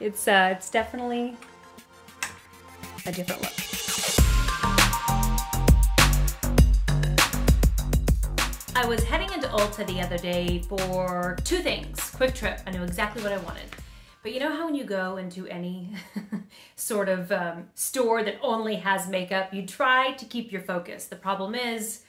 It's definitely a different look. I was heading into Ulta the other day for two things. Quick trip. I knew exactly what I wanted. But you know how when you go into any sort of store that only has makeup, you try to keep your focus. The problem is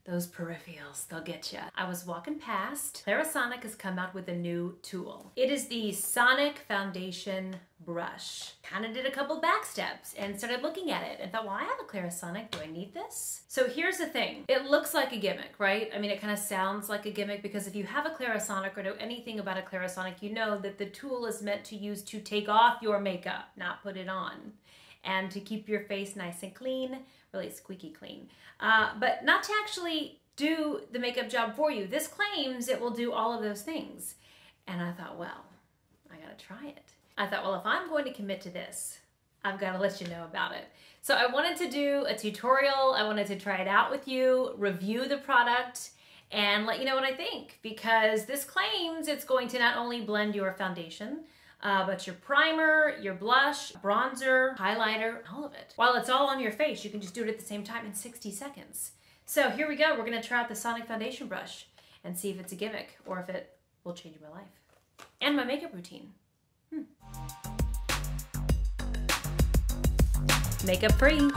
those peripherals, they'll get you. I was walking past. Clarisonic has come out with a new tool. It is the Sonic Foundation Brush. Kind of did a couple back steps and started looking at it and thought, well, I have a Clarisonic. Do I need this? So here's the thing. It looks like a gimmick, right? I mean, it kind of sounds like a gimmick because if you have a Clarisonic or know anything about a Clarisonic, you know that the tool is meant to use to take off your makeup, not put it on, and to keep your face nice and clean, really squeaky clean, but not to actually do the makeup job for you. This claims it will do all of those things. And I thought, well, I gotta try it. I thought, well, if I'm going to commit to this, I've gotta let you know about it. So I wanted to do a tutorial. I wanted to try it out with you, review the product, and let you know what I think, because this claims it's going to not only blend your foundation, but your primer, your blush, bronzer, highlighter, all of it. While it's all on your face, you can just do it at the same time in 60 seconds. So here we go. We're gonna try out the Sonic Foundation Brush and see if it's a gimmick or if it will change my life. And my makeup routine. Makeup free.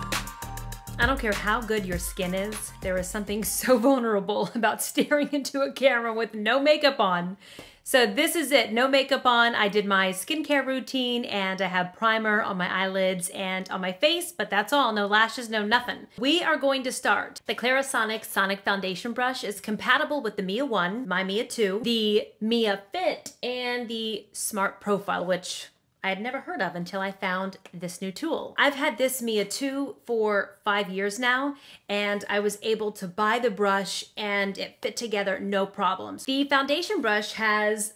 I don't care how good your skin is, there is something so vulnerable about staring into a camera with no makeup on. So this is it, no makeup on. I did my skincare routine and I have primer on my eyelids and on my face, but that's all, no lashes, no nothing. We are going to start. The Clarisonic Sonic Foundation Brush is compatible with the Mia 1, my Mia 2, the Mia Fit, and the Smart Profile, which I had never heard of until I found this new tool. I've had this Mia 2 for 5 years now, and I was able to buy the brush and it fit together no problems. The foundation brush has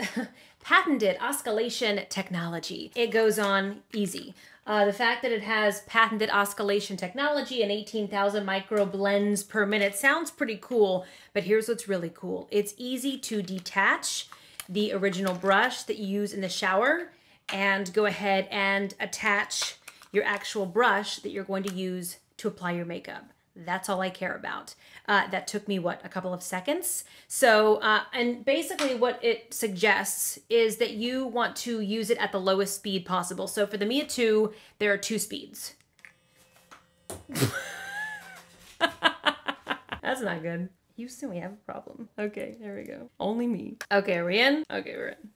patented oscillation technology. It goes on easy. The fact that it has patented oscillation technology and 18,000 micro blends per minute sounds pretty cool, but here's what's really cool. It's easy to detach the original brush that you use in the shower and go ahead and attach your actual brush that you're going to use to apply your makeup. That's all I care about. That took me, what, a couple of seconds? So, and basically what it suggests is that you want to use it at the lowest speed possible. So for the Mia 2, there are 2 speeds. That's not good. Houston, we have a problem. Okay, there we go. Only me. Okay, are we in? Okay, we're in.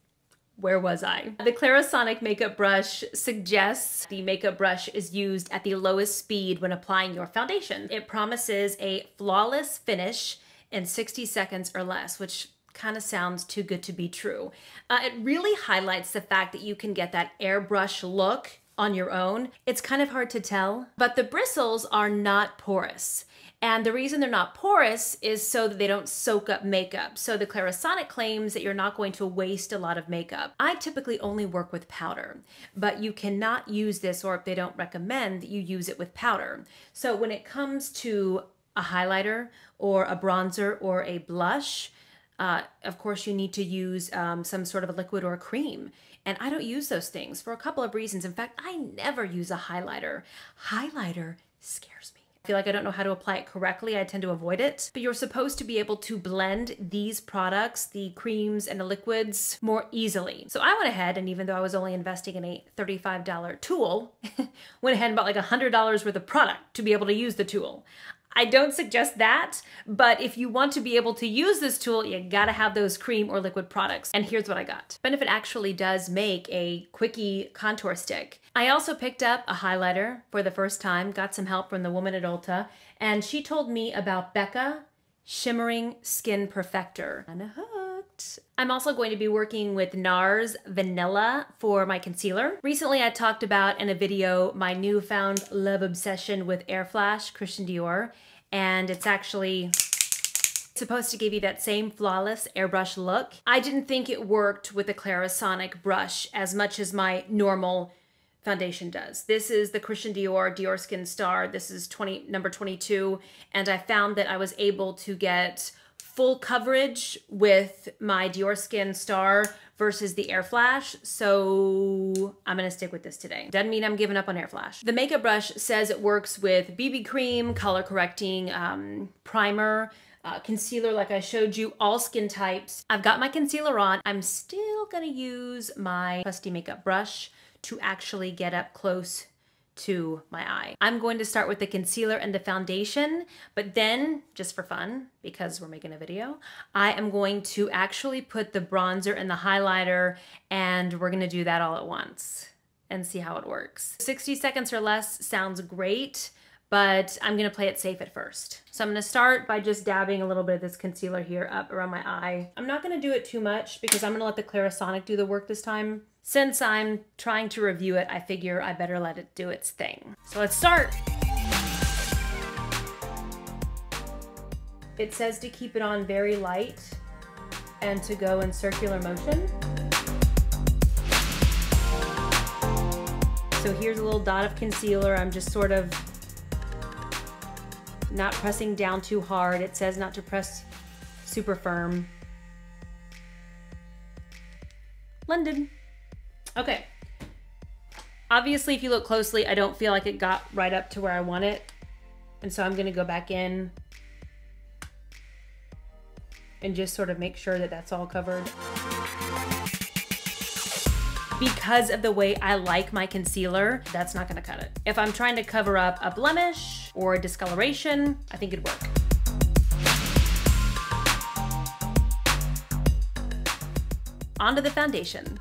Where was I? The Clarisonic makeup brush suggests the makeup brush is used at the lowest speed when applying your foundation. It promises a flawless finish in 60 seconds or less, which kind of sounds too good to be true. It really highlights the fact that you can get that airbrush look on your own. It's kind of hard to tell, but the bristles are not porous. And the reason they're not porous is so that they don't soak up makeup. So the Clarisonic claims that you're not going to waste a lot of makeup. I typically only work with powder, but you cannot use this, or if they don't recommend that you use it with powder. So when it comes to a highlighter or a bronzer or a blush, of course you need to use some sort of a liquid or a cream. And I don't use those things for a couple of reasons. In fact, I never use a highlighter. Highlighter scares me. I feel like I don't know how to apply it correctly. I tend to avoid it. But you're supposed to be able to blend these products, the creams and the liquids, more easily. So I went ahead, and even though I was only investing in a $35 tool, went ahead and bought like $100 worth of product to be able to use the tool. I don't suggest that, but if you want to be able to use this tool, you gotta have those cream or liquid products. And here's what I got. Benefit actually does make a quickie contour stick. I also picked up a highlighter for the first time, got some help from the woman at Ulta, and she told me about Becca Shimmering Skin Perfector. I'm hooked. I'm also going to be working with NARS Vanilla for my concealer. Recently I talked about in a video my newfound love obsession with Air Flash Christian Dior, and it's actually supposed to give you that same flawless airbrush look. I didn't think it worked with the Clarisonic brush as much as my normal foundation does. This is the Christian Dior Skin Star. This is number 22, and I found that I was able to get full coverage with my Dior Skin Star versus the Air Flash, so I'm gonna stick with this today. Doesn't mean I'm giving up on Air Flash. The makeup brush says it works with BB cream, color correcting primer, concealer like I showed you, all skin types. I've got my concealer on. I'm still gonna use my trusty makeup brush to actually get up close to my eye. I'm going to start with the concealer and the foundation, but then, just for fun, because we're making a video, I am going to actually put the bronzer and the highlighter, and we're gonna do that all at once and see how it works. 60 seconds or less sounds great, but I'm gonna play it safe at first. So I'm gonna start by just dabbing a little bit of this concealer here up around my eye. I'm not gonna do it too much because I'm gonna let the Clarisonic do the work this time. Since I'm trying to review it, I figure I better let it do its thing. So let's start. It says to keep it on very light and to go in circular motion. So here's a little dot of concealer. I'm just sort of not pressing down too hard. It says not to press super firm. London. Okay. Obviously, if you look closely, I don't feel like it got right up to where I want it. And so I'm gonna go back in and just sort of make sure that that's all covered. Because of the way I like my concealer, that's not gonna cut it. If I'm trying to cover up a blemish or a discoloration, I think it'd work. Onto the foundation.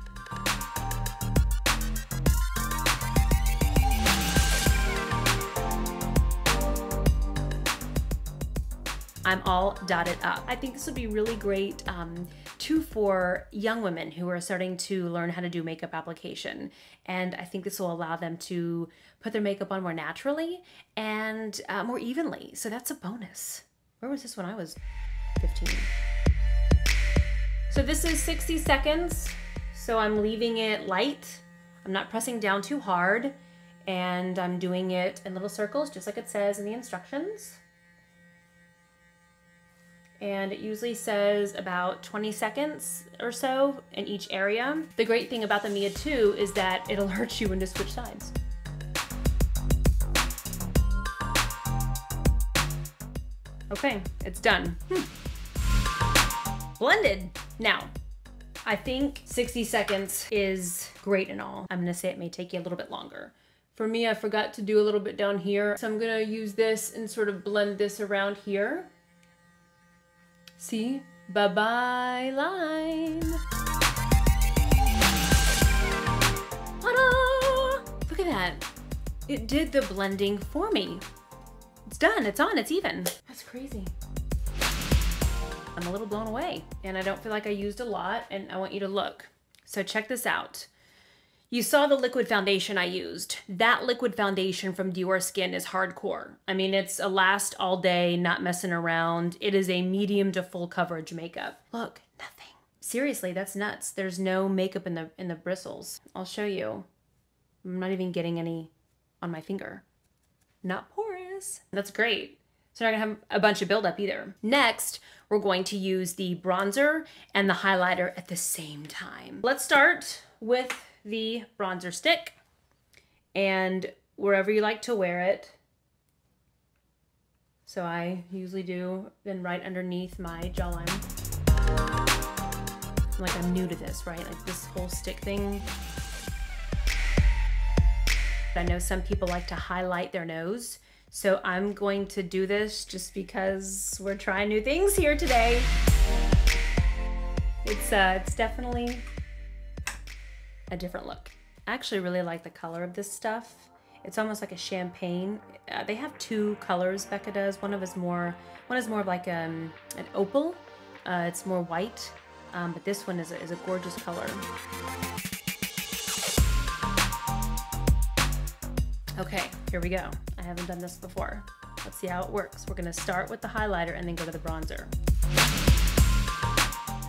I'm all dotted up. I think this would be really great too for young women who are starting to learn how to do makeup application. And I think this will allow them to put their makeup on more naturally and more evenly. So that's a bonus. Where was this when I was 15? So this is 60 seconds. So I'm leaving it light. I'm not pressing down too hard. And I'm doing it in little circles, just like it says in the instructions. And it usually says about 20 seconds or so in each area. The great thing about the Mia 2 is that it alerts you when to switch sides. Okay, it's done. Blended. Now, I think 60 seconds is great and all. I'm gonna say it may take you a little bit longer. For me, I forgot to do a little bit down here. So I'm gonna use this and sort of blend this around here. See? Bye-bye line. Ta-da! Look at that. It did the blending for me. It's done, it's on, it's even. That's crazy. I'm a little blown away and I don't feel like I used a lot and I want you to look. So check this out. You saw the liquid foundation I used. That liquid foundation from Dior Skin is hardcore. I mean, it's a last all day, not messing around. It is a medium to full coverage makeup. Look, nothing. Seriously, that's nuts. There's no makeup in the bristles. I'll show you. I'm not even getting any on my finger. Not porous. That's great. So I'm not gonna have a bunch of buildup either. Next, we're going to use the bronzer and the highlighter at the same time. Let's start with the bronzer stick, and wherever you like to wear it. So I usually do then right underneath my jawline. Like I'm new to this, right? Like this whole stick thing. I know some people like to highlight their nose, so I'm going to do this just because we're trying new things here today. It's definitely a different look. I actually really like the color of this stuff. It's almost like a champagne. They have two colors, Becca does. One is more of like an opal. It's more white, but this one is a gorgeous color. Okay, here we go. I haven't done this before. Let's see how it works. We're gonna start with the highlighter and then go to the bronzer.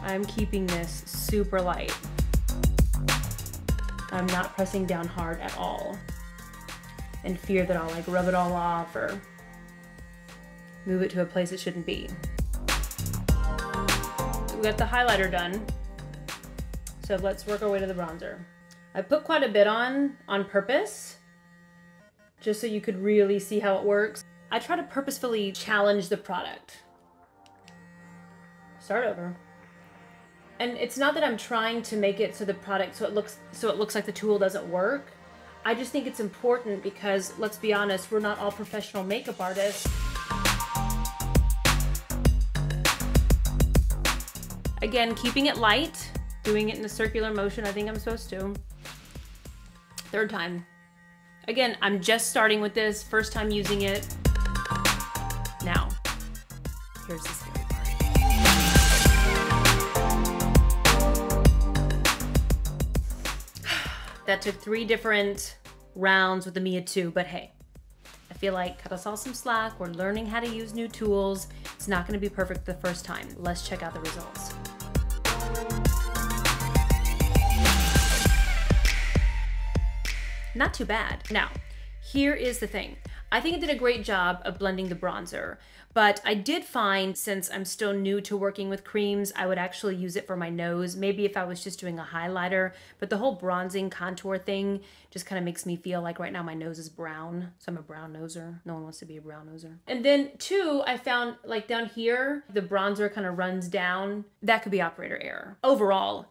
I'm keeping this super light. I'm not pressing down hard at all in fear that I'll like rub it all off or move it to a place it shouldn't be. got the highlighter done. So let's work our way to the bronzer. I put quite a bit on purpose, just so you could really see how it works. I try to purposefully challenge the product. Start over. And it's not that I'm trying to make it so the product, so it looks like the tool doesn't work. I just think it's important because, let's be honest, we're not all professional makeup artists. Again, keeping it light, doing it in a circular motion, I think I'm supposed to. Third time. Again, I'm just starting with this, first time using it. Now, here's the scary part. That took 3 different rounds with the Mia 2, but hey, I feel like cut us all some slack. We're learning how to use new tools. It's not gonna be perfect the first time. Let's check out the results. Not too bad. Now, here is the thing. I think I did a great job of blending the bronzer, but I did find, since I'm still new to working with creams, I would actually use it for my nose. Maybe if I was just doing a highlighter, but the whole bronzing contour thing just kind of makes me feel like right now my nose is brown. So I'm a brown noser. No one wants to be a brown noser. And then 2, I found like down here, the bronzer kind of runs down. That could be operator error. Overall,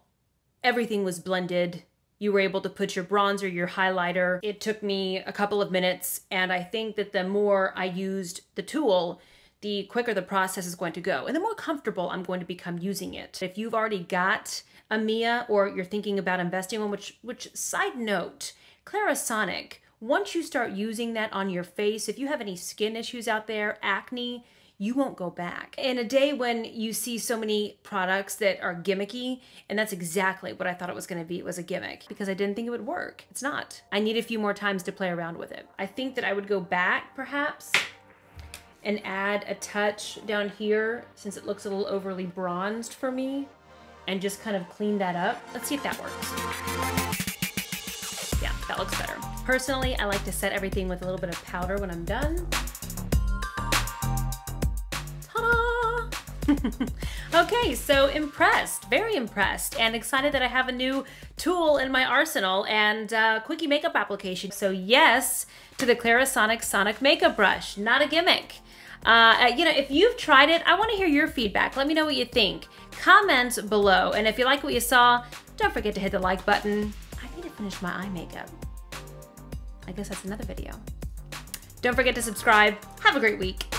everything was blended. You were able to put your bronzer, your highlighter. It took me a couple of minutes, and I think that the more I used the tool, the quicker the process is going to go, and the more comfortable I'm going to become using it. If you've already got a Mia or you're thinking about investing in one, which side note, Clarisonic, once you start using that on your face, if you have any skin issues out there, acne, you won't go back. In a day when you see so many products that are gimmicky, and that's exactly what I thought it was gonna be, it was a gimmick, because I didn't think it would work. It's not. I need a few more times to play around with it. I think that I would go back, perhaps, and add a touch down here, since it looks a little overly bronzed for me, and just kind of clean that up. Let's see if that works. Yeah, that looks better. Personally, I like to set everything with a little bit of powder when I'm done. Okay, so impressed, very impressed, and excited that I have a new tool in my arsenal and quickie makeup application. So yes to the Clarisonic Sonic Makeup Brush, not a gimmick. You know, if you've tried it, I want to hear your feedback. Let me know what you think. Comment below, and if you like what you saw, don't forget to hit the like button. I need to finish my eye makeup. I guess that's another video. Don't forget to subscribe. Have a great week.